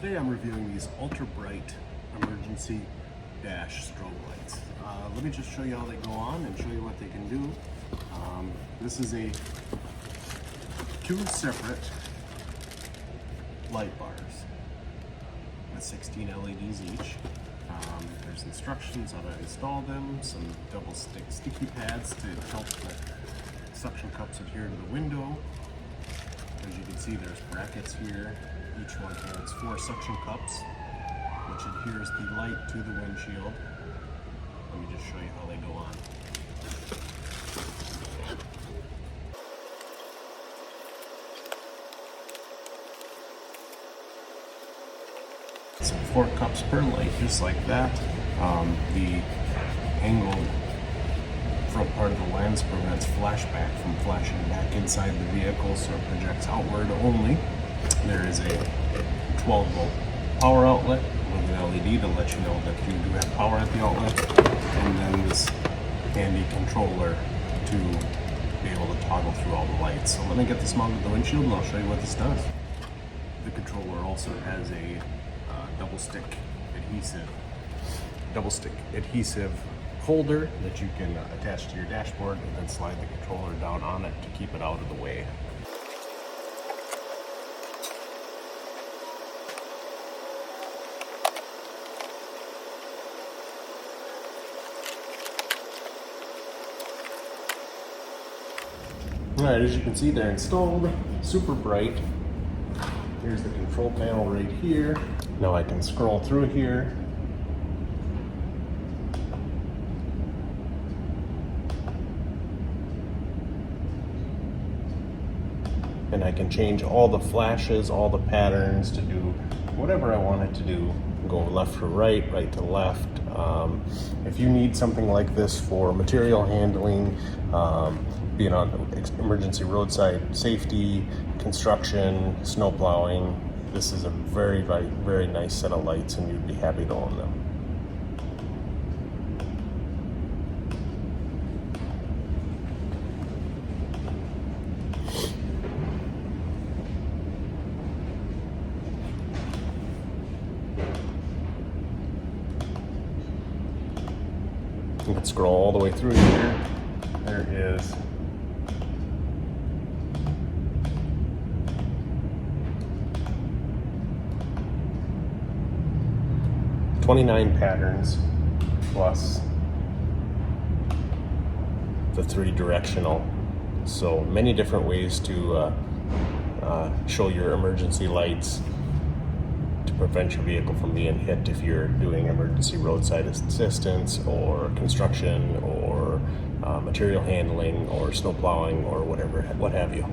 Today I'm reviewing these ultra bright emergency dash strobe lights. Let me just show you how they go on and show you what they can do. This is two separate light bars with 16 LEDs each. There's instructions on how to install them, some double stick sticky pads to help the suction cups adhere to the window. As you can see, there's brackets here. Each one has 4 suction cups, which adheres the light to the windshield. Let me just show you how they go on. So 4 cups per light, just like that. The angled front part of the lens prevents flashback from flashing back inside the vehicle, so it projects outward only. There is a 12 volt power outlet with an LED to let you know that you do have power at the outlet, and then this handy controller to be able to toggle through all the lights. So let me get this mounted to the windshield and I'll show you what this does. The controller also has a double stick adhesive holder that you can attach to your dashboard and then slide the controller down on it to keep it out of the way. Alright, as you can see, they're installed, super bright. Here's the control panel right here. Now I can scroll through here. And I can change all the flashes, all the patterns to do whatever I want it to do. Go left to right, right to left. If you need something like this for material handling, being on emergency roadside safety, construction, snow plowing, this is a very, very, very nice set of lights and you'd be happy to own them. You can scroll all the way through here. There is $29 patterns plus the 3 directional. So many different ways to show your emergency lights to prevent your vehicle from being hit if you're doing emergency roadside assistance or construction or material handling or snow plowing or whatever, what have you.